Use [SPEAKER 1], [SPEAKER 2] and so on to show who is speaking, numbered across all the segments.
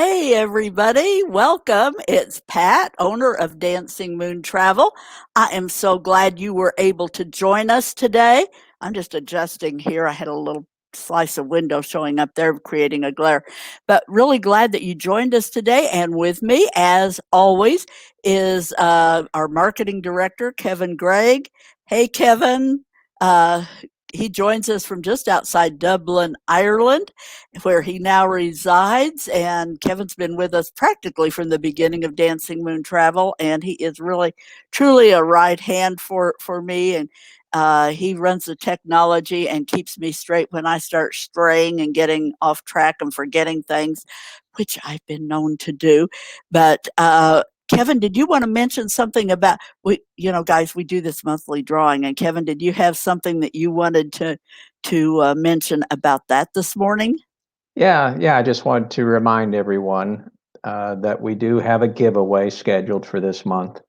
[SPEAKER 1] Hey, everybody, welcome. It's Pat, owner of Dancing Moon Travel. I am so glad you were able to join us today. I'm just adjusting here. I had a little slice of window showing up there, creating a glare, but really glad that you joined us today. And with me, as always, is our marketing director, Kevin Gregg. Hey, Kevin. Uh, he joins us from just outside Dublin, Ireland, where he now resides. And Kevin's been with us practically from the beginning of Dancing Moon Travel, and he is really, truly a right hand for me. And he runs the technology and keeps me straight when I start straying and getting off track and forgetting things, which I've been known to do. But Kevin, did you want to mention something about guys, we do this monthly drawing, and Kevin, did you have something that you wanted to mention about that this morning?
[SPEAKER 2] Yeah. I just wanted to remind everyone that we do have a giveaway scheduled for this month,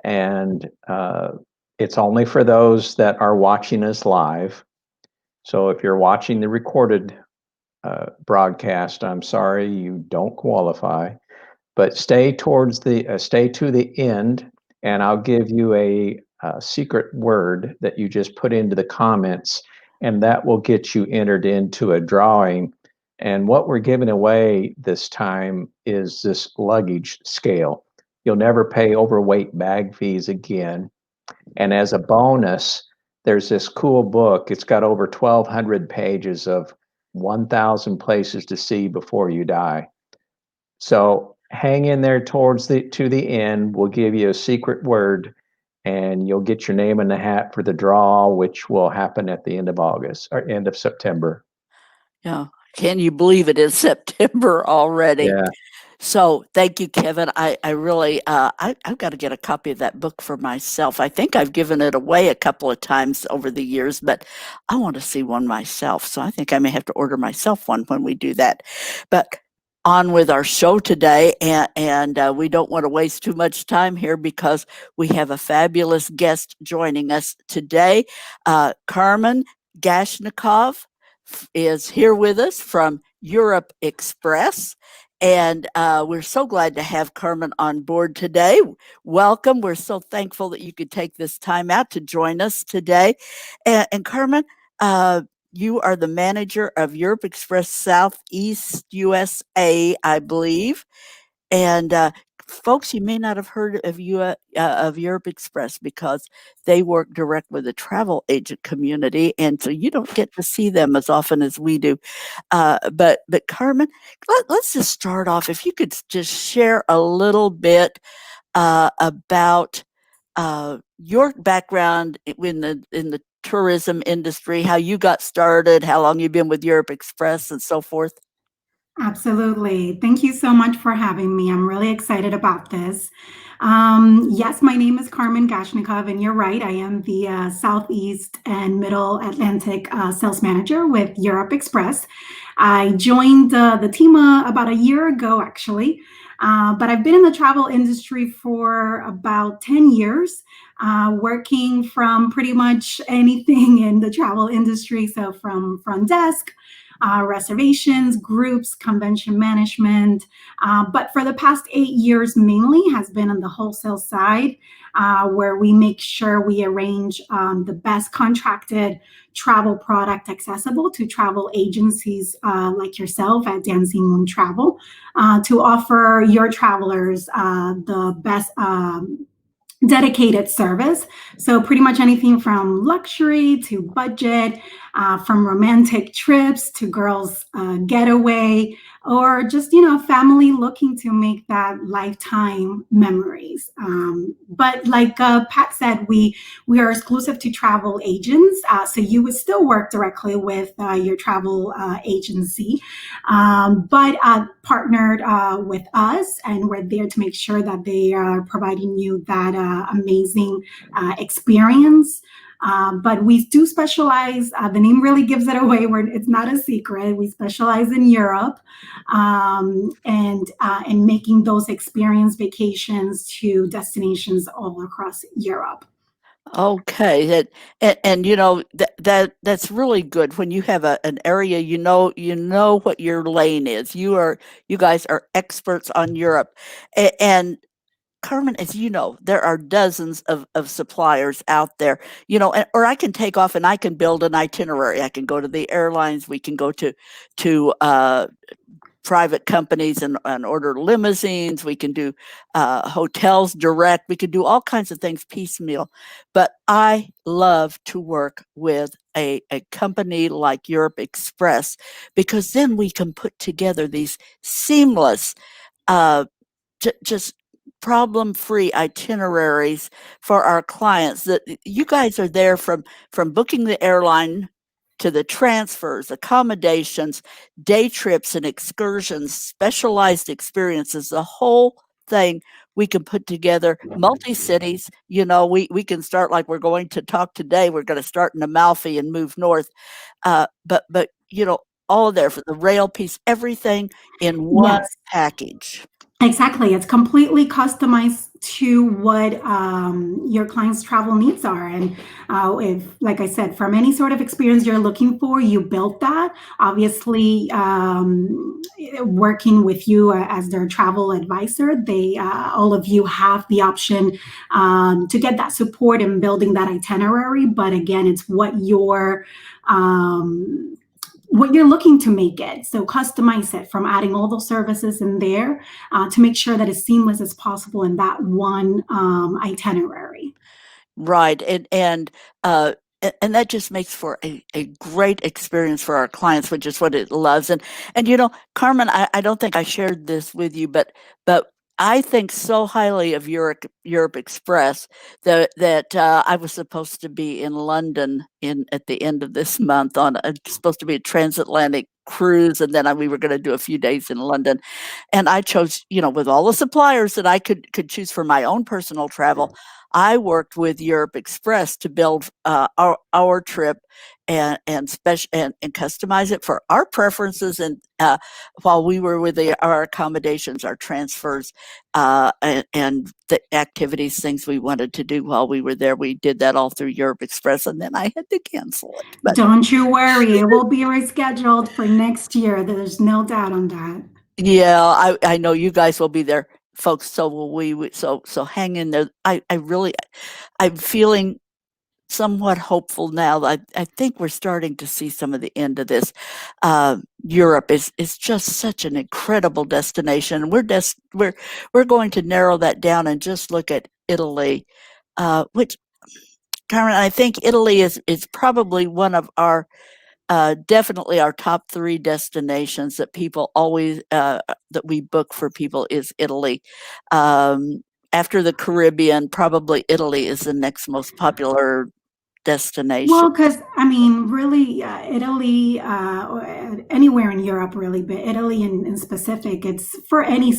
[SPEAKER 2] and it's only for those that are watching us live. So if you're watching the recorded broadcast, I'm sorry you don't qualify, but stay to the end, and I'll give you a secret word that you just put into the comments, and that will get you entered into a drawing. And what we're giving away this time is this luggage scale. You'll never pay overweight bag fees again. And as a bonus, there's this cool book. It's got over 1,200 pages of 1,000 places to see before you die. So hang in there to the end. We'll give you a secret word, and you'll get your name in the hat for the draw, which will happen at the end of August or end of September.
[SPEAKER 1] Yeah. Can you believe it is September already?
[SPEAKER 2] Yeah.
[SPEAKER 1] So thank you, Kevin. I really, I've got to get a copy of that book for myself. I think I've given it away a couple of times over the years, but I want to see one myself. So I think I may have to order myself one when we do that. But on with our show today, and we don't want to waste too much time here because we have a fabulous guest joining us today. Carmen Gashnikov is here with us from Europe Express. And we're so glad to have Carmen on board today. Welcome. We're so thankful that you could take this time out to join us today. And Carmen, you are the manager of Europe Express Southeast USA, I believe. And folks, you may not have heard of Europe Express because they work direct with the travel agent community, and so you don't get to see them as often as we do. But Carmen, let's just start off. If you could just share a little bit about your background in the tourism industry, how you got started, how long you've been with Europe Express, and so forth.
[SPEAKER 3] Absolutely. Thank you so much for having me. I'm really excited about this. Yes, my name is Carmen Gashnikov, and you're right. I am the Southeast and Middle Atlantic sales manager with Europe Express. I joined the team about a year ago, actually, but I've been in the travel industry for about 10 years, working from pretty much anything in the travel industry. So from front desk, reservations, groups, convention management. But for the past 8 years, mainly has been on the wholesale side, where we make sure we arrange the best contracted travel product accessible to travel agencies like yourself at Dancing Moon Travel to offer your travelers the best dedicated service. So pretty much anything from luxury to budget, from romantic trips to girls getaway, or just family looking to make that lifetime memories. But like Pat said, we are exclusive to travel agents, so you would still work directly with your travel agency, but partnered with us, and we're there to make sure that they are providing you that amazing experience. But we do specialize, the name really gives it away, where it's not a secret. We specialize in Europe, and making those experience vacations to destinations all across Europe.
[SPEAKER 1] Okay, and you know that's really good when you have an area you know what your lane is. You guys are experts on Europe, and Carmen, as you know, there are dozens of suppliers out there, you know, or I can take off and I can build an itinerary. I can go to the airlines. We can go to private companies and order limousines. We can do hotels direct. We can do all kinds of things piecemeal. But I love to work with a company like Europe Express because then we can put together these seamless, uh, just problem-free itineraries for our clients. That you guys are there from booking the airline to the transfers, accommodations, day trips and excursions, specialized experiences, the whole thing we can put together, multi-cities. You know, we can start like we're going to talk today. We're going to start in Amalfi and move north. But you know, all there for the rail piece, everything in one
[SPEAKER 3] Yes.
[SPEAKER 1] package.
[SPEAKER 3] Exactly. It's completely customized to what your client's travel needs are. And if, like I said, from any sort of experience you're looking for, you built that. Obviously, working with you as their travel advisor, all of you have the option to get that support in building that itinerary. But again, it's um, what you're looking to make it. So customize it from adding all those services in there to make sure that it's seamless as possible in that one itinerary.
[SPEAKER 1] Right, uh, and that just makes for a great experience for our clients, which is what it loves. And you know, Carmen, I don't think I shared this with you, but I think so highly of Europe Express that I was supposed to be in London in at the end of this month on supposed to be a transatlantic cruise, and then we were going to do a few days in London. And I chose, you know, with all the suppliers that I could choose for my own personal travel, I worked with Europe Express to build our trip and customize it for our preferences. And while we were with our accommodations, our transfers, and the activities, things we wanted to do while we were there, we did that all through Europe Express, and then I had to cancel it. But
[SPEAKER 3] Don't you worry, it will be rescheduled for next year. There's no doubt on that.
[SPEAKER 1] yeah, I know you guys will be there, folks. So will we. So hang in there. I really, I'm feeling somewhat hopeful now. I think we're starting to see some of the end of this. Europe is just such an incredible destination. We're going to narrow that down and just look at Italy, which, Karen, I think Italy is probably one of our definitely our top three destinations that people always that we book for people is Italy. After the Caribbean, probably Italy is the next most popular destination.
[SPEAKER 3] Well, because I mean, really, Italy, or anywhere in Europe, really, but Italy in specific, it's for any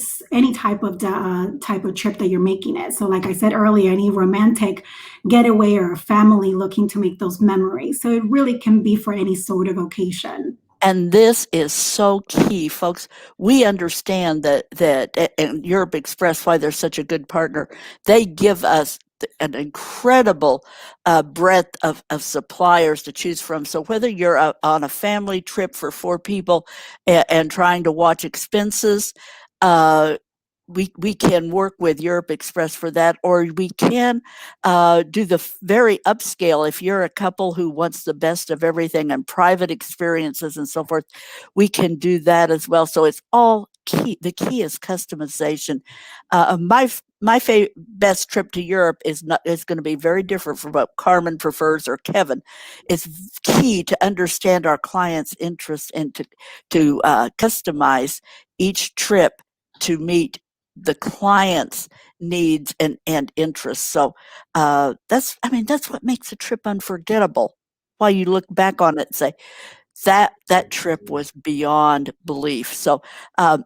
[SPEAKER 3] type of trip that you're making it. So, like I said earlier, any romantic getaway or a family looking to make those memories. So it really can be for any sort of occasion.
[SPEAKER 1] And this is so key, folks. We understand that and Europe Express, why they're such a good partner. They give us an incredible breadth of suppliers to choose from. So whether you're on a family trip for 4 people and trying to watch expenses, uh, we can work with Europe Express for that, or we can do the very upscale. If you're a couple who wants the best of everything and private experiences and so forth, we can do that as well. So it's all key. The key is customization. My best trip to Europe is going to be very different from what Carmen prefers or Kevin. It's key to understand our clients' interests and to customize each trip to meet the client's needs and interests. So that's what makes a trip unforgettable. While you look back on it and say, that trip was beyond belief. So I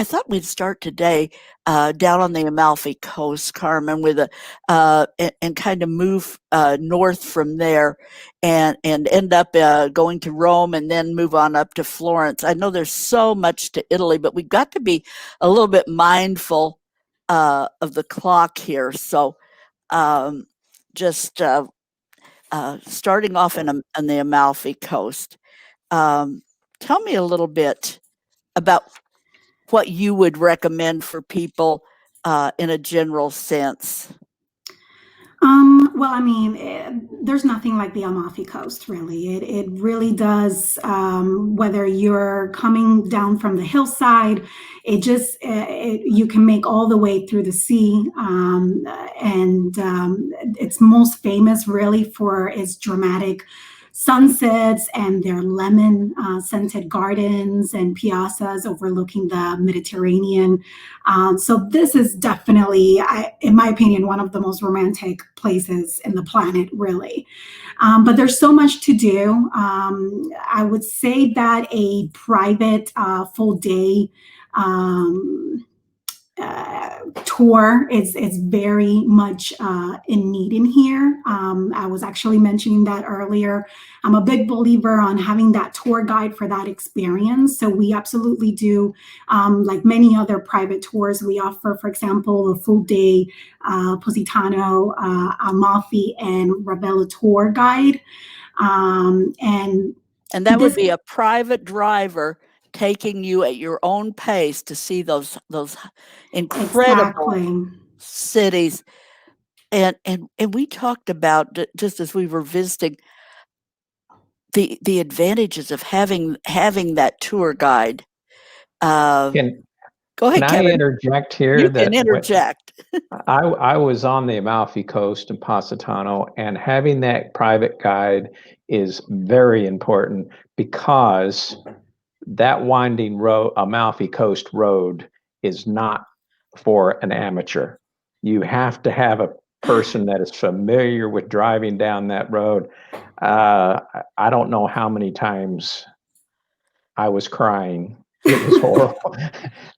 [SPEAKER 1] thought we'd start today down on the Amalfi Coast, Carmen, with and kind of move north from there, and end up going to Rome, and then move on up to Florence. I know there's so much to Italy, but we've got to be a little bit mindful of the clock here. So. Um, just starting off on the Amalfi Coast. Tell me a little bit about what you would recommend for people in a general sense.
[SPEAKER 3] Well, I mean, there's nothing like the Amalfi Coast, really. It really does. Whether you're coming down from the hillside, you can make all the way through the sea, and it's most famous really for its dramatic sunsets and their lemon scented gardens and piazzas overlooking the Mediterranean. So this is definitely, in my opinion, one of the most romantic places in the planet, really. But there's so much to do. I would say that a private full day tour is very much in need in here. I was actually mentioning that earlier. I'm a big believer on having that tour guide for that experience. So we absolutely do, like many other private tours, we offer, for example, a full day Positano, Amalfi, and Ravenna tour guide. And
[SPEAKER 1] that would
[SPEAKER 3] this
[SPEAKER 1] be a private driver taking you at your own pace to see those incredible
[SPEAKER 3] exactly.
[SPEAKER 1] cities. And we talked about, just as we were visiting, the advantages of having that tour guide. Go ahead,
[SPEAKER 2] Can I
[SPEAKER 1] Kevin.
[SPEAKER 2] interject here?
[SPEAKER 1] You can interject.
[SPEAKER 2] I was on the Amalfi Coast in Positano, and having that private guide is very important because that winding road, Amalfi Coast Road, is not for an amateur. You have to have a person that is familiar with driving down that road. I don't know how many times I was crying. It was horrible.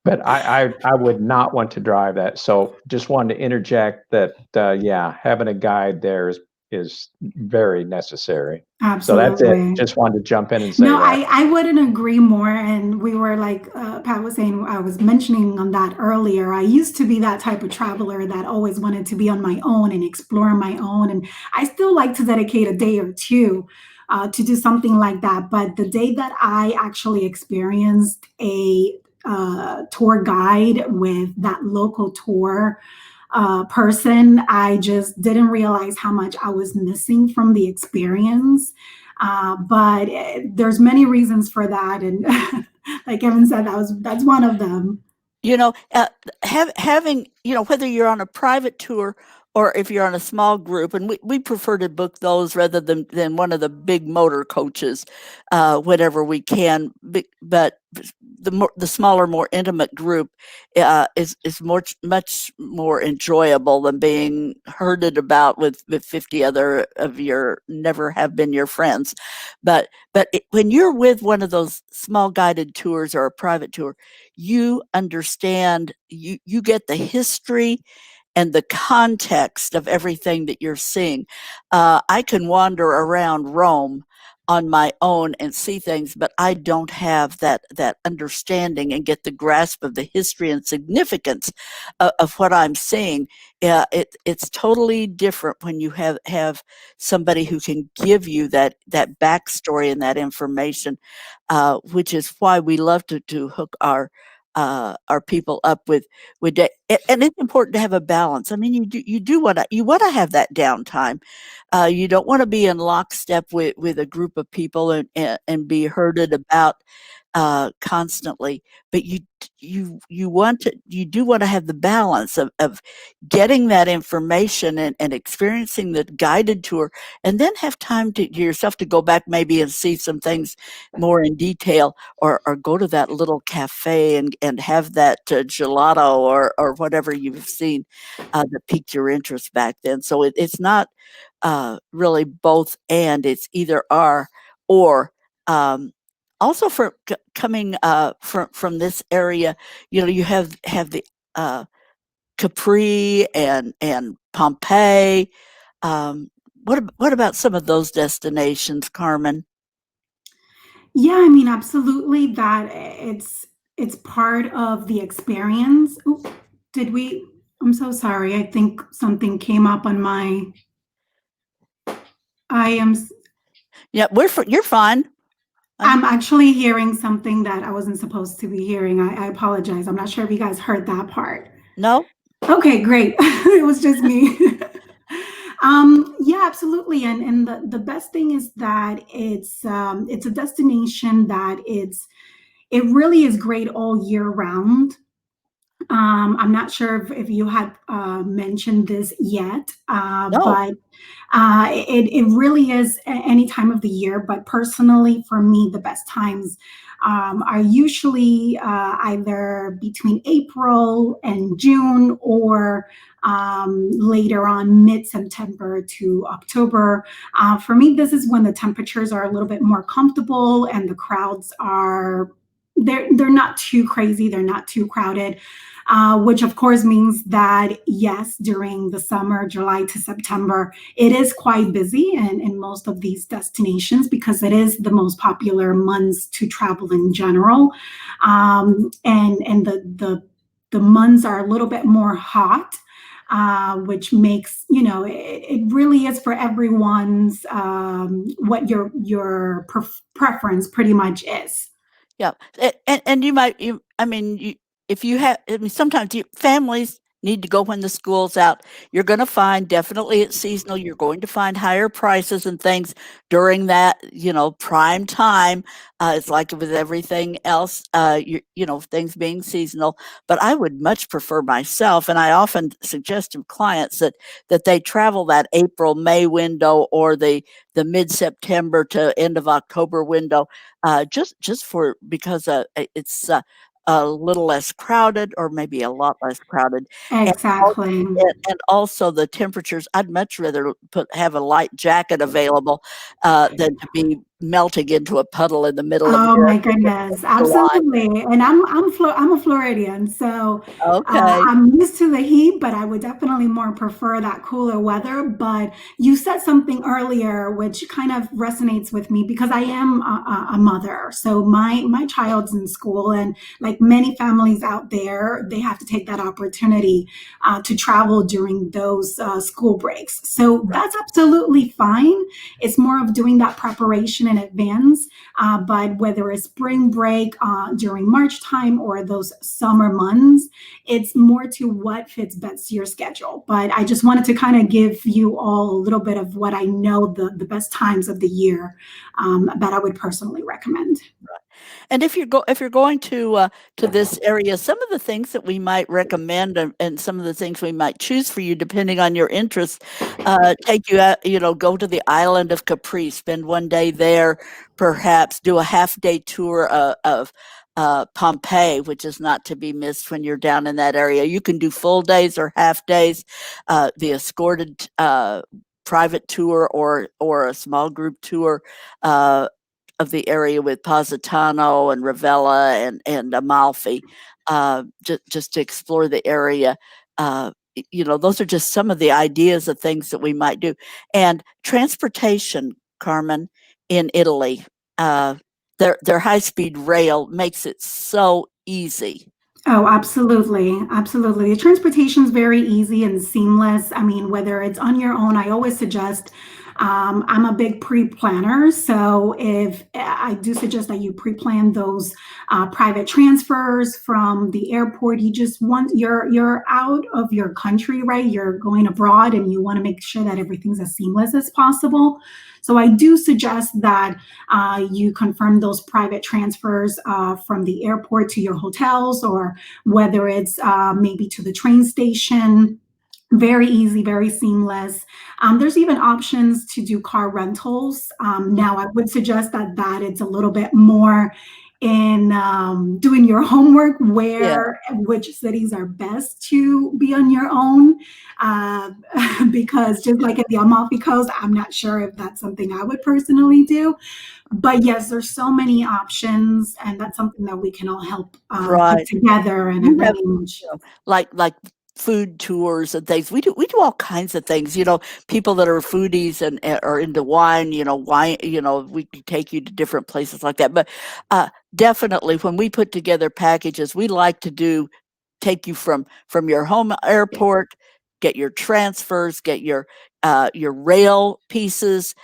[SPEAKER 2] But I would not want to drive that. So just wanted to interject that, yeah, having a guide there is very necessary.
[SPEAKER 3] Absolutely.
[SPEAKER 2] So that's it. Just wanted to jump in and say
[SPEAKER 3] No,
[SPEAKER 2] that.
[SPEAKER 3] I wouldn't agree more. And we were like, Pat was saying, I was mentioning on that earlier. I used to be that type of traveler that always wanted to be on my own and explore on my own. And I still like to dedicate a day or two to do something like that. But the day that I actually experienced a tour guide with that local tour person, I just didn't realize how much I was missing from the experience. But there's many reasons for that, and like Kevin said, that's one of them.
[SPEAKER 1] You know, having, whether you're on a private tour or if you're on a small group, and we prefer to book those rather than one of the big motor coaches, whenever we can. But the smaller, more intimate group is much more enjoyable than being herded about with 50 other of your never have been your friends. But when you're with one of those small guided tours or a private tour, you understand, you get the history and the context of everything that you're seeing. I can wander around Rome on my own and see things, but I don't have that understanding and get the grasp of the history and significance of what I'm seeing. It's totally different when you have somebody who can give you that backstory and that information, which is why we love to hook our people up with and it's important to have a balance. I mean, you want to have that downtime. You don't want to be in lockstep with a group of people and be herded about constantly, but you do want to have the balance of getting that information and experiencing the guided tour, and then have time to yourself to go back maybe and see some things more in detail, or go to that little cafe and have that gelato or whatever you've seen that piqued your interest back then. So it's not really both and, it's either or. Also, for coming from this area, you have the Capri and Pompeii. What about some of those destinations, Carmen?
[SPEAKER 3] Yeah, I mean, absolutely. That it's part of the experience. Ooh, I'm so sorry. I think something came up on my. I am.
[SPEAKER 1] Yeah, you're fine.
[SPEAKER 3] I'm actually hearing something that I wasn't supposed to be hearing. I apologize. I'm not sure if you guys heard that part.
[SPEAKER 1] No?
[SPEAKER 3] Okay, great. It was just me. Yeah, absolutely. And the best thing is that it's a destination that it really is great all year round. I'm not sure if you had mentioned this yet,
[SPEAKER 1] No.
[SPEAKER 3] but it really is any time of the year. But personally, for me, the best times are usually either between April and June or later on mid-September to October. For me, this is when the temperatures are a little bit more comfortable and the crowds are they're not too crazy, they're not too crowded. Which of course means that yes, during the summer, July to September, it is quite busy in most of these destinations because it is the most popular months to travel in general. And the months are a little bit more hot. Which makes it really is for everyone's what your preference pretty much is.
[SPEAKER 1] Yeah, and I mean, if you have, I mean, sometimes families need to go when the school's out. You're going to find definitely it's seasonal. You're going to find higher prices and things during that, prime time. It's like with everything else, things being seasonal. But I would much prefer myself, and I often suggest to clients that they travel that April, May window or the mid-September to end of October window, just for because it's a little less crowded or maybe a lot less crowded, and
[SPEAKER 3] Exactly.
[SPEAKER 1] and also the temperatures. I'd much rather have a light jacket available than to be melting into a puddle in the middle of
[SPEAKER 3] Oh
[SPEAKER 1] your
[SPEAKER 3] my goodness,
[SPEAKER 1] July.
[SPEAKER 3] absolutely. And I'm a Floridian, so
[SPEAKER 1] Okay.
[SPEAKER 3] I'm used to the heat, but I would definitely more prefer that cooler weather. But you said something earlier which kind of resonates with me because I am a mother. So my child's in school, and like many families out there, they have to take that opportunity to travel during those school breaks. So that's absolutely fine. It's more of doing that preparation in advance. But whether it's spring break during March time or those summer months, it's more to what fits best to your schedule. But I just wanted to kind of give you all a little bit of what I know the best times of the year that I would personally recommend.
[SPEAKER 1] And if you're going to this area, some of the things that we might recommend and some of the things we might choose for you, depending on your interests, take you out. Go to the island of Capri, spend one day there, perhaps do a half-day tour of Pompeii, which is not to be missed when you're down in that area. You can do full days or half days, the escorted private tour or a small group tour. Of the area with Positano and Ravenna and Amalfi, just to explore the area. Those are just some of the ideas of things that we might do. And transportation, Carmen, in Italy, their high-speed rail makes it so easy.
[SPEAKER 3] Oh, absolutely. Absolutely. The transportation is very easy and seamless. I mean, whether it's on your own, I always suggest, I'm a big pre-planner. So if I do suggest that you pre-plan those private transfers from the airport, you just want, you're out of your country, right? You're going abroad and you want to make sure that everything's as seamless as possible. So I do suggest that you confirm those private transfers from the airport to your hotels, or whether it's maybe to the train station. Very easy, very seamless. There's even options to do car rentals. Now, I would suggest that it's a little bit more in doing your homework,
[SPEAKER 1] Yeah.
[SPEAKER 3] which cities are best to be on your own. Uh, because just like at the Amalfi Coast, I'm not sure if that's something I would personally do. But yes, there's so many options, and that's something that we can all help put
[SPEAKER 1] Right.
[SPEAKER 3] together. And it
[SPEAKER 1] You have,
[SPEAKER 3] really much.
[SPEAKER 1] like food tours and things. We do all kinds of things. People that are foodies and are into wine. Wine. We can take you to different places like that. But definitely, when we put together packages, we like to take you from your home airport, get your transfers, get your rail pieces,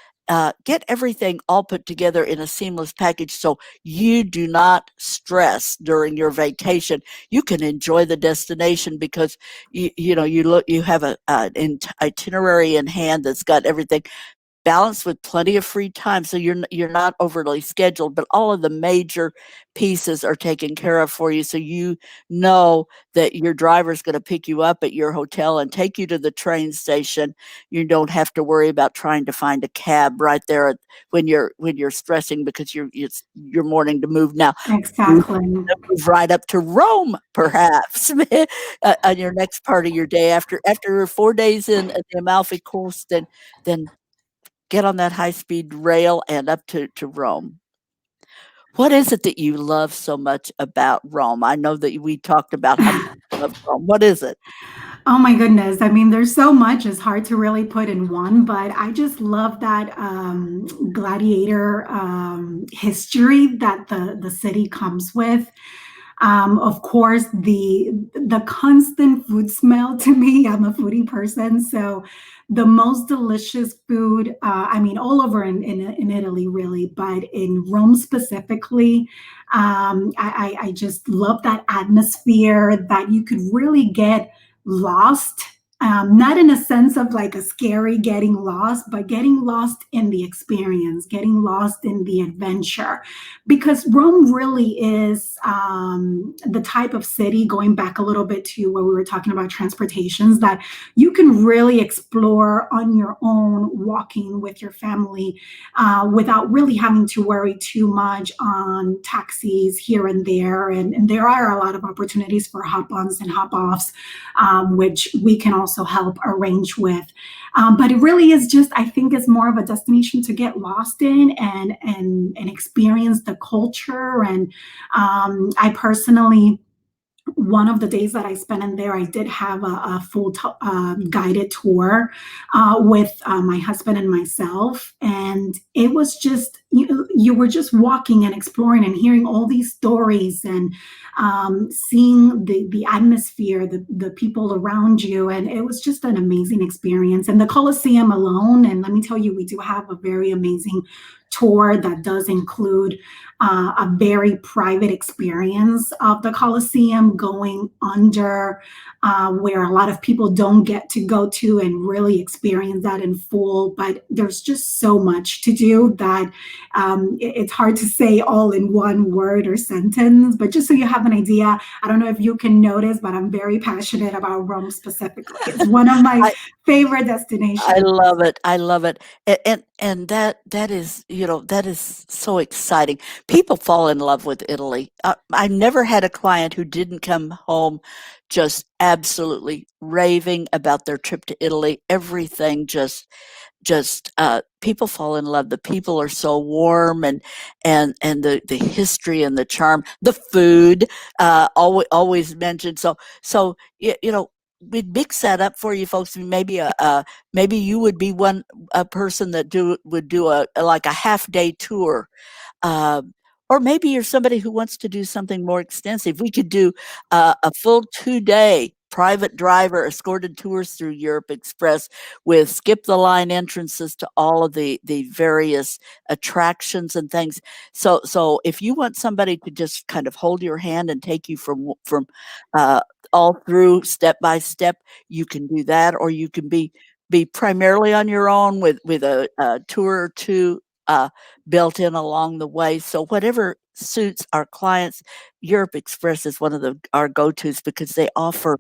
[SPEAKER 1] get everything all put together in a seamless package so you do not stress during your vacation. You can enjoy the destination because you have an itinerary in hand that's got everything balanced with plenty of free time, so you're not overly scheduled, but all of the major pieces are taken care of for you, so you know that your driver's going to pick you up at your hotel and take you to the train station. You don't have to worry about trying to find a cab right there when you're stressing because it's your morning to move. Now move
[SPEAKER 3] Exactly.
[SPEAKER 1] right up to Rome, perhaps, on your next part of your day after 4 days in the Amalfi Coast, then get on that high-speed rail and up to Rome. What is it that you love so much about Rome? I know that we talked about how much you love Rome. What is it?
[SPEAKER 3] Oh my goodness. I mean, there's so much, it's hard to really put in one, but I just love that gladiator history that the city comes with. Of course, the constant food smell to me, I'm a foodie person, so the most delicious food, I mean, all over in Italy, really, but in Rome specifically, I just love that atmosphere that you could really get lost. Not in a sense of like a scary getting lost, but getting lost in the experience, getting lost in the adventure. Because Rome really is the type of city, going back a little bit to where we were talking about transportations, that you can really explore on your own, walking with your family without really having to worry too much on taxis here and there. And there are a lot of opportunities for hop-ons and hop-offs, which we can also help arrange with. But it really is just, I think it's more of a destination to get lost in and experience the culture. And I personally, one of the days that I spent in there, I did have a full guided tour with my husband and myself. And it was just, you were just walking and exploring and hearing all these stories and seeing the atmosphere, the people around you. And it was just an amazing experience. And the Colosseum alone, and let me tell you, we do have a very amazing tour that does include a very private experience of the Colosseum, going under where a lot of people don't get to go to and really experience that in full. But there's just so much to do that it's hard to say all in one word or sentence. But just so you have an idea, I don't know if you can notice, but I'm very passionate about Rome specifically. It's one of my favorite destinations.
[SPEAKER 1] I love it. I love it. And that is, that is so exciting. People fall in love with Italy. I never had a client who didn't come home just absolutely raving about their trip to Italy. Everything just people fall in love. The people are so warm, and the history and the charm, the food, always mentioned. So we'd mix that up for you folks. Maybe maybe you would be a person that would do like a half-day tour. Or maybe you're somebody who wants to do something more extensive. We could do a full 2-day private driver escorted tours through Europe Express with skip the line entrances to all of the various attractions and things. So if you want somebody to just kind of hold your hand and take you from all through step by step, you can do that, or you can be primarily on your own with a tour or two built in along the way. So whatever suits our clients, Europe Express is one of our go-tos because they offer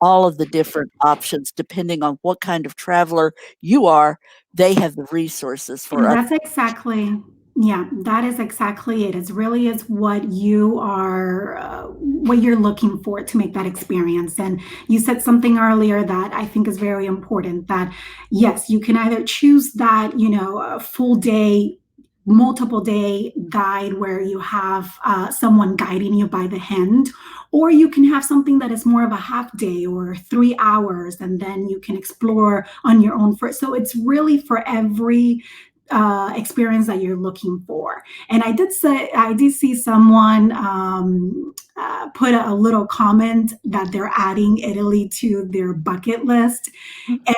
[SPEAKER 1] all of the different options depending on what kind of traveler you are. They have the resources for
[SPEAKER 3] And
[SPEAKER 1] us.
[SPEAKER 3] that's exactly, yeah, that is exactly it. It really is what you are, what you're looking for to make that experience. And you said something earlier that I think is very important, that yes, you can either choose that, a full day, multiple day guide where you have someone guiding you by the hand, or you can have something that is more of a half day or 3 hours, and then you can explore on your own first. So it's really for every experience that you're looking for. And I did see someone put a little comment that they're adding Italy to their bucket list.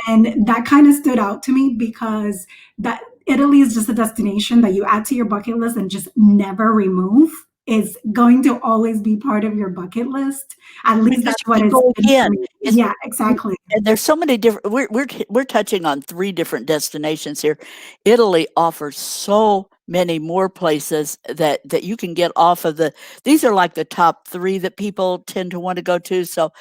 [SPEAKER 3] And that kind of stood out to me because Italy is just a destination that you add to your bucket list and just never remove. It's going to always be part of your bucket list. At least
[SPEAKER 1] Because
[SPEAKER 3] that's
[SPEAKER 1] you
[SPEAKER 3] what
[SPEAKER 1] can
[SPEAKER 3] it's
[SPEAKER 1] go
[SPEAKER 3] been for
[SPEAKER 1] again.
[SPEAKER 3] me. Yeah, exactly.
[SPEAKER 1] And there's so many different. We're touching on 3 different destinations here. Italy offers so many more places that you can get off of the. These are like the top 3 that people tend to want to go to. So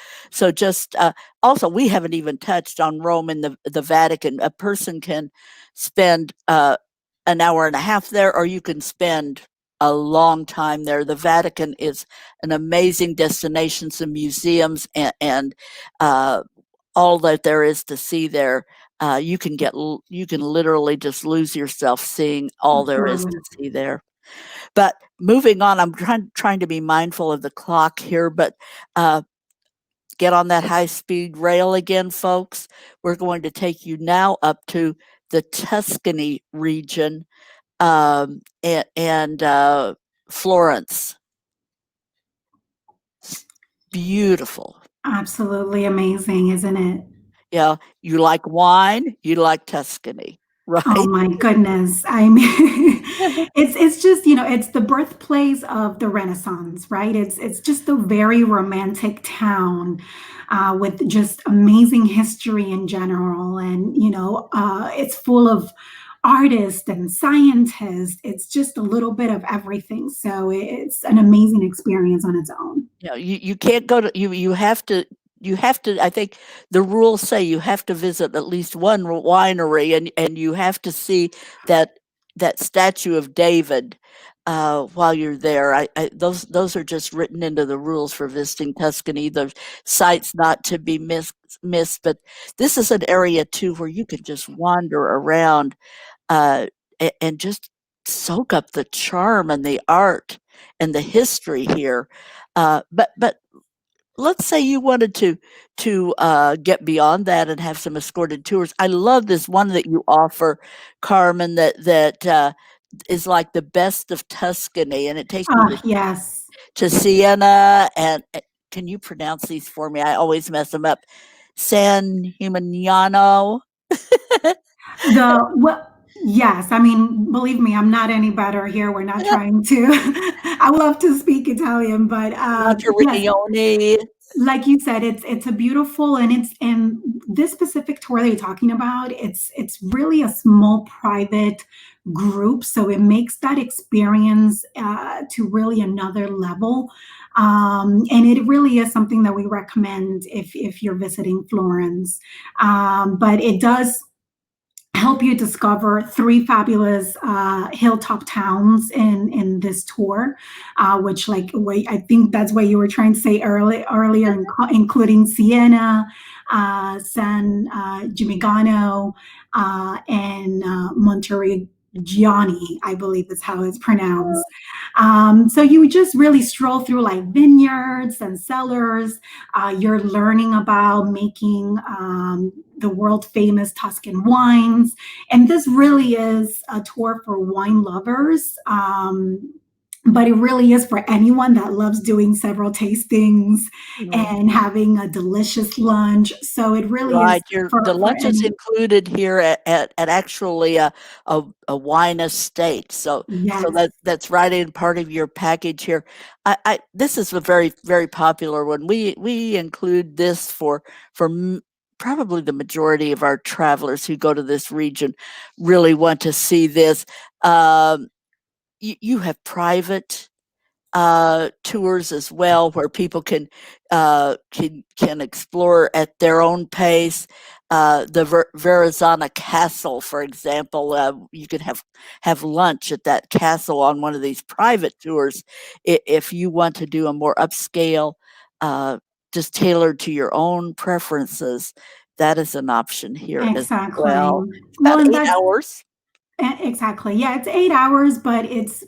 [SPEAKER 1] just also, we haven't even touched on Rome and the Vatican. A person can spend an hour and a half there, or you can spend a long time there. The Vatican is an amazing destination, some museums and all that there is to see there. You can literally just lose yourself seeing all there is
[SPEAKER 3] Absolutely.
[SPEAKER 1] to see there. But moving on, I'm trying to be mindful of the clock here, but get on that high speed rail again, folks. We're going to take you now up to the Tuscany region and Florence. Beautiful.
[SPEAKER 3] Absolutely amazing, isn't it?
[SPEAKER 1] Yeah, you like wine, you like Tuscany,
[SPEAKER 3] Oh
[SPEAKER 1] right?
[SPEAKER 3] my goodness. I mean, it's just, it's the birthplace of the Renaissance, right? It's just a very romantic town with just amazing history in general. And, it's full of artists and scientists. It's just a little bit of everything. So it's an amazing experience on its own.
[SPEAKER 1] You can't go to you have to I think the rules say you have to visit at least one winery and you have to see that statue of David while you're there. Those are just written into the rules for visiting Tuscany. The sites not to be missed, but this is an area too where you can just wander around uh, and just soak up the charm and the art and the history here. But let's say you wanted to get beyond that and have some escorted tours. I love this one that you offer, Carmen. That is like the best of Tuscany, and it takes you
[SPEAKER 3] Yes.
[SPEAKER 1] to Siena and can you pronounce these for me? I always mess them up. San Gimignano.
[SPEAKER 3] Well, yes. I mean, believe me, I'm not any better here. We're not trying to. I love to speak Italian, but yes,
[SPEAKER 1] Monterione.
[SPEAKER 3] like you said, it's a beautiful and this specific tour that you're talking about, it's really a small private group, so it makes that experience to really another level. And it really is something that we recommend if you're visiting Florence. But it does help you discover 3 fabulous hilltop towns in this tour, which I think that's what you were trying to say earlier, including Siena, San Gimignano, and Monterigiani, I believe is how it's pronounced. So you just really stroll through like vineyards and cellars. You're learning about making the world famous Tuscan wines. And this really is a tour for wine lovers. But it really is for anyone that loves doing several tastings and having a delicious lunch. So it really is
[SPEAKER 1] Right, the
[SPEAKER 3] for
[SPEAKER 1] lunch is
[SPEAKER 3] any.
[SPEAKER 1] included here at actually a wine estate. So
[SPEAKER 3] Yes,
[SPEAKER 1] that's right in part of your package here. I this is a very very popular one. We include this for probably the majority of our travelers who go to this region really want to see this. You have private tours as well, where people can explore at their own pace. The Verrazzana Castle, for example, you can have lunch at that castle on one of these private tours. If you want to do a more upscale, uh, just tailored to your own preferences, that is an option here as
[SPEAKER 3] exactly.
[SPEAKER 1] well. It's
[SPEAKER 3] Well,
[SPEAKER 1] about
[SPEAKER 3] and
[SPEAKER 1] 8 hours.
[SPEAKER 3] exactly. Yeah, it's 8 hours, but it's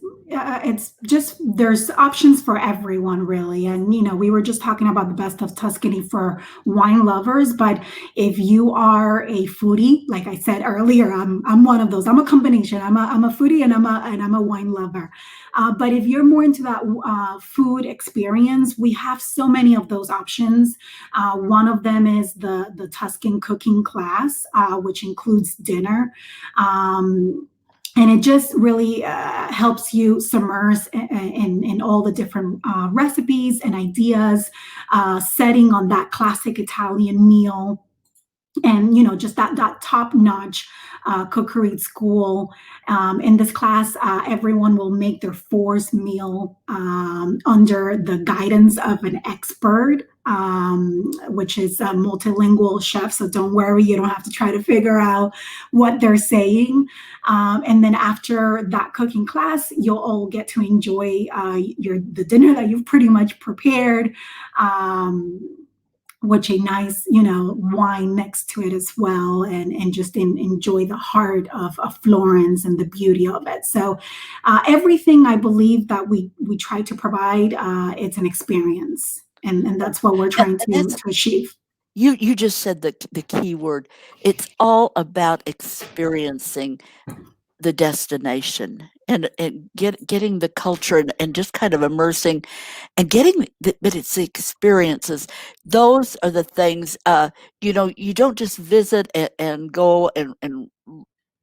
[SPEAKER 3] just there's options for everyone really. And we were just talking about the best of Tuscany for wine lovers, but if you are a foodie, like I said earlier, I'm one of those. I'm a combination. I'm a foodie and I'm a wine lover. But if you're more into that food experience, we have so many of those options. One of them is the Tuscan cooking class, which includes dinner. Um, and it just really helps you submerge in all the different recipes and ideas, setting on that classic Italian meal, and just that top notch cookery school. In this class, everyone will make their force meal under the guidance of an expert, which is a multilingual chef. So don't worry, you don't have to try to figure out what they're saying. And then after that cooking class, you'll all get to enjoy the dinner that you've pretty much prepared, with a nice, wine next to it as well, and just enjoy the heart of Florence and the beauty of it. So everything I believe that we try to provide, it's an experience, and that's what we're trying to achieve.
[SPEAKER 1] You just said the key word. It's all about experiencing the destination and getting the culture and just kind of immersing and but it's the experiences. Those are the things, you don't just visit and go and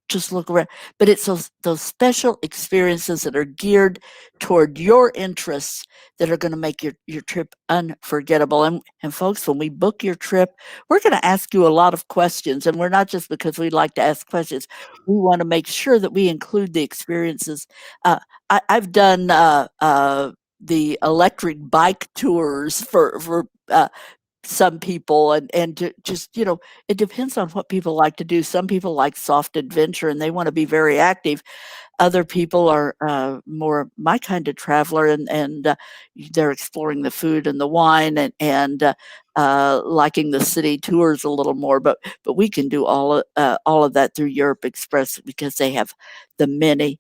[SPEAKER 1] just look around, but it's those special experiences that are geared toward your interests that are going to make your trip unforgettable. And folks, when we book your trip, we're going to ask you a lot of questions, and we're not just because we like to ask questions. We want to make sure that we include the experiences. I've done the electric bike tours for some people, and just it depends on what people like to do. Some people like soft adventure and they want to be very active. Other people are more my kind of traveler, and they're exploring the food and the wine, and liking the city tours a little more. But we can do all of that through Europe Express because they have the many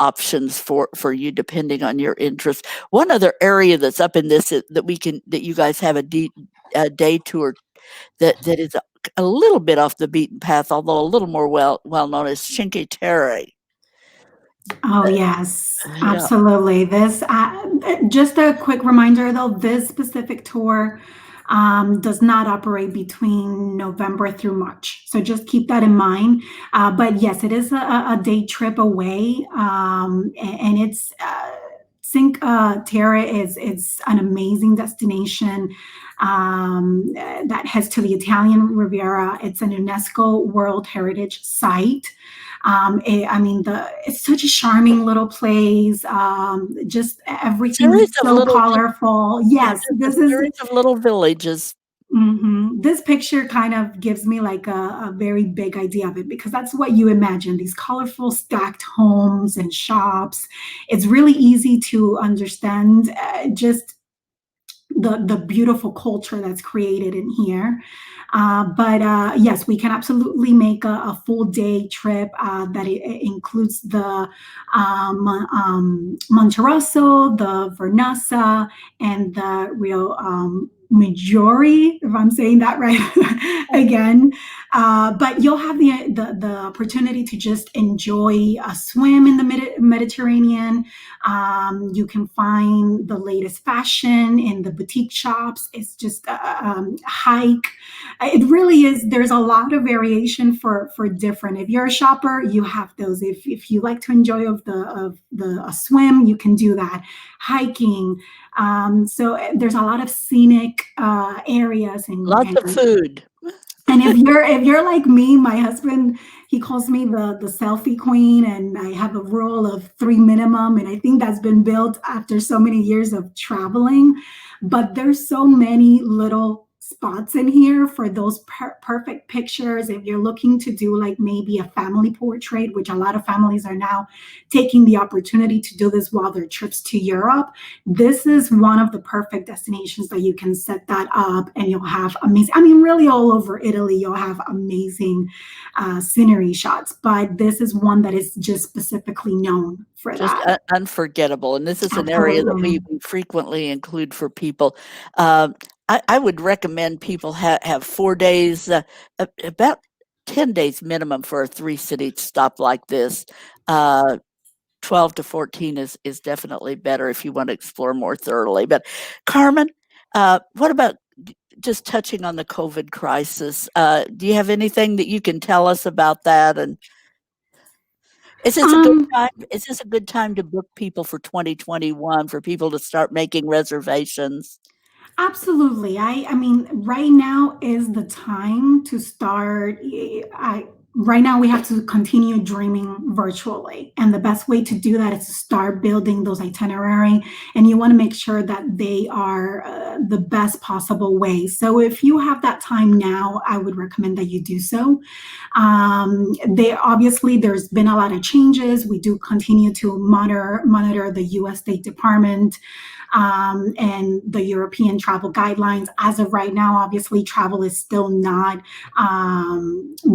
[SPEAKER 1] options for you depending on your interest. One other area that's up in this that you guys have a day tour that is a little bit off the beaten path, although a little more well known, is Cinque Terre.
[SPEAKER 3] Oh, yes,
[SPEAKER 1] Yeah.
[SPEAKER 3] absolutely. This, just a quick reminder though, this specific tour does not operate between November through March. So just keep that in mind. But yes, it is a day trip away. And it's, Cinque Terre is an amazing destination that heads to the Italian Riviera. It's an UNESCO World Heritage Site. It's such a charming little place. Just everything is so colorful. Yes,
[SPEAKER 1] this is a series of little villages.
[SPEAKER 3] This picture kind of gives me like a very big idea of it, because that's what you imagine, these colorful stacked homes and shops. It's really easy to understand just the beautiful culture that's created in here. But yes, we can absolutely make a full day trip that it includes the Monterosso, the Vernazza, and the Rio Maggiore, if I'm saying that right again. But you'll have the opportunity to just enjoy a swim in the Mediterranean. You can find the latest fashion in the boutique shops. It's just a hike. It really is. There's a lot of variation for different. If you're a shopper, you have those. If you like to enjoy a swim, you can do that. Hiking. So there's a lot of scenic areas and
[SPEAKER 1] lots of food.
[SPEAKER 3] And if you're like me, my husband, he calls me the selfie queen, and I have a rule of 3 minimum, and I think that's been built after so many years of traveling. But there's so many little spots in here for those perfect pictures. If you're looking to do like maybe a family portrait, which a lot of families are now taking the opportunity to do this while their trips to Europe, this is one of the perfect destinations that you can set that up, and you'll have amazing, really all over Italy, you'll have amazing scenery shots, but this is one that is just specifically known for
[SPEAKER 1] just
[SPEAKER 3] that.
[SPEAKER 1] Unforgettable. And this is an area that we frequently include for people. I would recommend people have 4 days, about 10 days minimum for a 3-city stop like this. 12 to 14 is definitely better if you want to explore more thoroughly. But Carmen, what about just touching on the COVID crisis? Do you have anything that you can tell us about that? And Is this a good
[SPEAKER 3] Um,
[SPEAKER 1] time? Is this a good time to book people for 2021 for people to start making reservations?
[SPEAKER 3] Absolutely. I mean, right now is the time to start. Right now we have to continue dreaming virtually. And the best way to do that is to start building those itinerary. And you want to make sure that they are the best possible way. So if you have that time now, I would recommend that you do so. They obviously there's been a lot of changes. We do continue to monitor the U.S. State Department and the European travel guidelines. As of right now, obviously, travel is still not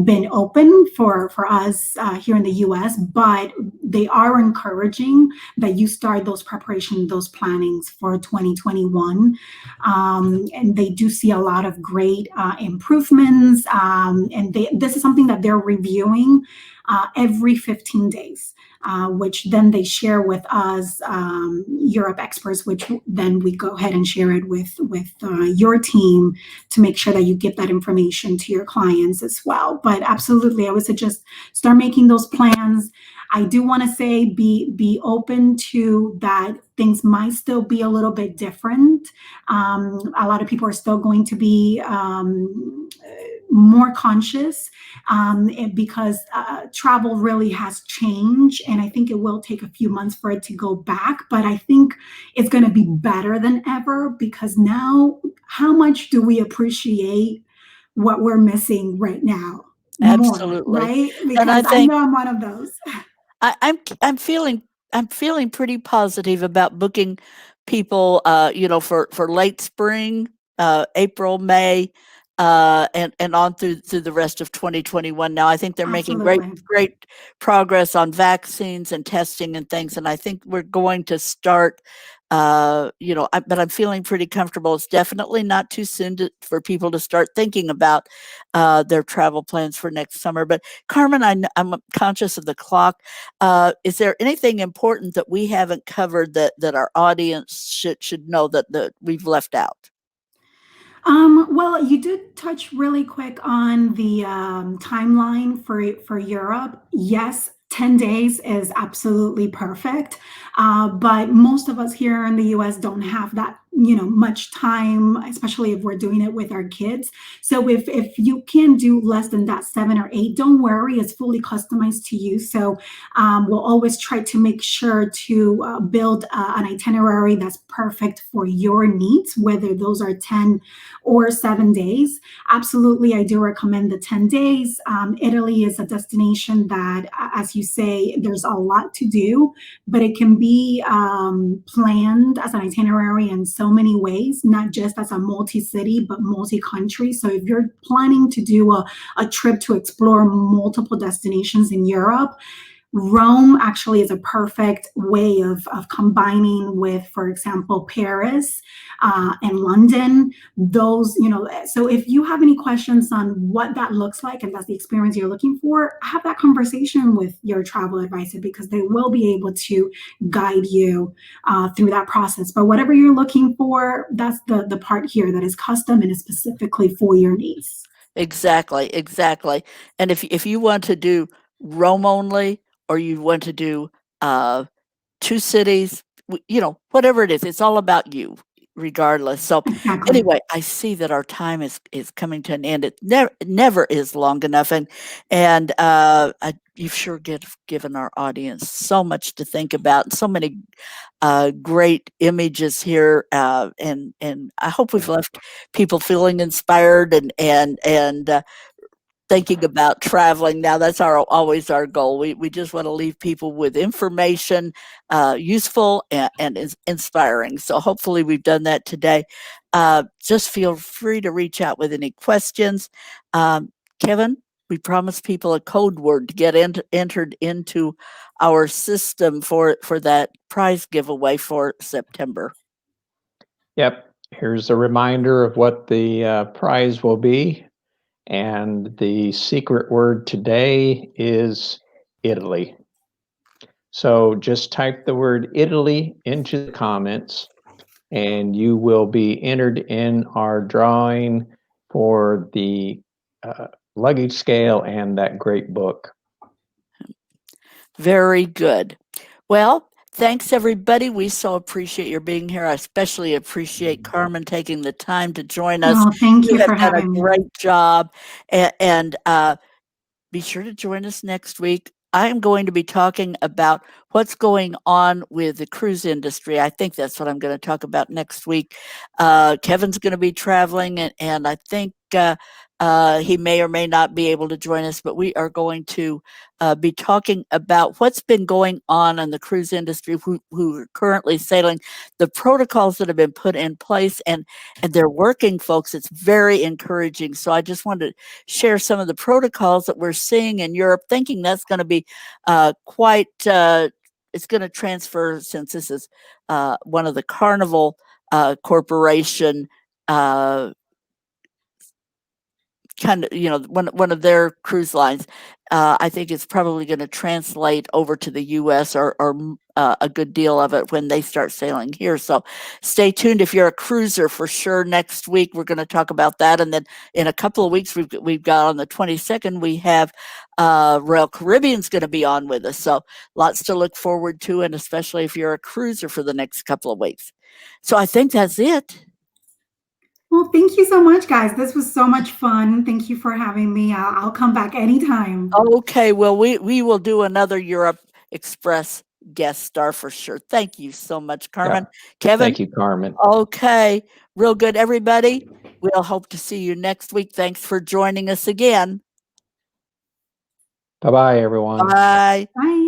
[SPEAKER 3] been open for us here in the U.S., but they are encouraging that you start those preparation, those plannings for 2021. And they do see a lot of great improvements. And this is something that they're reviewing every 15 days. Which then they share with us, Europe experts, which then we go ahead and share it with your team to make sure that you give that information to your clients as well. But absolutely, I would suggest start making those plans. I do want to say be open to that things might still be a little bit different. A lot of people are still going to be more conscious because travel really has changed, and I think it will take a few months for it to go back, but I think it's going to be better than ever because now how much do we appreciate what we're missing right now more,
[SPEAKER 1] Absolutely.
[SPEAKER 3] right?
[SPEAKER 1] And I
[SPEAKER 3] Because I
[SPEAKER 1] think
[SPEAKER 3] know I'm one of those.
[SPEAKER 1] I'm feeling pretty positive about booking people, for late spring, April, May, and on through the rest of 2021. Now, I think they're making
[SPEAKER 3] Absolutely.
[SPEAKER 1] great progress on vaccines and testing and things, and I think we're going to start. But I'm feeling pretty comfortable. It's definitely not too soon for people to start thinking about their travel plans for next summer. But Carmen, I'm conscious of the clock. Is there anything important that we haven't covered that our audience should know that we've left out?
[SPEAKER 3] Well, you did touch really quick on the timeline for Europe. Yes, 10 days is absolutely perfect. But most of us here in the US don't have that, much time, especially if we're doing it with our kids. So if you can do less than that, 7 or 8, don't worry, it's fully customized to you. So we'll always try to make sure to build an itinerary that's perfect for your needs, whether those are 10 or 7 days. Absolutely, I do recommend the 10 days. Italy is a destination that, as you say, there's a lot to do, but it can be planned as an itinerary in so many ways, not just as a multi-city, but multi-country. So if you're planning to do a trip to explore multiple destinations in Europe, Rome actually is a perfect way of combining with, for example, Paris and London. Those, so if you have any questions on what that looks like and that's the experience you're looking for, have that conversation with your travel advisor because they will be able to guide you through that process. But whatever you're looking for, that's the part here that is custom and is specifically for your needs.
[SPEAKER 1] Exactly, exactly. And if you want to do Rome only, or you want to do uh, 2 cities, whatever it is, it's all about you regardless. So
[SPEAKER 3] Exactly.
[SPEAKER 1] anyway, I see that our time is coming to an end. It never is long enough, and you've sure given our audience so much to think about, so many great images here, and I hope we've left people feeling inspired and thinking about traveling. Now that's always our goal. We just want to leave people with information, useful and inspiring. So hopefully we've done that today. Just feel free to reach out with any questions. Kevin, we promised people a code word to get entered into our system for that prize giveaway for September.
[SPEAKER 2] Yep. Here's a reminder of what the prize will be. And the secret word today is Italy. So just type the word Italy into the comments and you will be entered in our drawing for the luggage scale and that great book.
[SPEAKER 1] Very good. Well, thanks everybody. We so appreciate your being here. I especially appreciate Carmen taking the time to join us.
[SPEAKER 3] Oh, thank
[SPEAKER 1] You
[SPEAKER 3] you
[SPEAKER 1] have
[SPEAKER 3] for
[SPEAKER 1] done a
[SPEAKER 3] having me.
[SPEAKER 1] great job. And be sure to join us next week. I am going to be talking about what's going on with the cruise industry. I think that's what I'm going to talk about next week. Kevin's going to be traveling, and I think he may or may not be able to join us, but we are going to be talking about what's been going on in the cruise industry, who are currently sailing, the protocols that have been put in place, and they're working, folks. It's very encouraging. So I just wanted to share some of the protocols that we're seeing in Europe, thinking that's going to be quite, it's going to transfer, since this is one of the Carnival Corporation kind of, one of their cruise lines. I think it's probably going to translate over to the U.S. or a good deal of it when they start sailing here. So stay tuned if you're a cruiser for sure. Next week we're going to talk about that, and then in a couple of weeks we've got on the 22nd we have Royal Caribbean's going to be on with us. So lots to look forward to, and especially if you're a cruiser for the next couple of weeks. So I think that's it.
[SPEAKER 3] Well, thank you so much, guys. This was so much fun. Thank you for having me. I'll come back anytime.
[SPEAKER 1] Okay, well, we will do another Europe Express guest star for sure. Thank you so much, Carmen.
[SPEAKER 2] Yeah.
[SPEAKER 1] Kevin?
[SPEAKER 2] Thank you, Carmen.
[SPEAKER 1] Okay, real good, everybody. We'll hope to see you next week. Thanks for joining us again.
[SPEAKER 2] Bye-bye, everyone.
[SPEAKER 1] Bye.
[SPEAKER 3] Bye.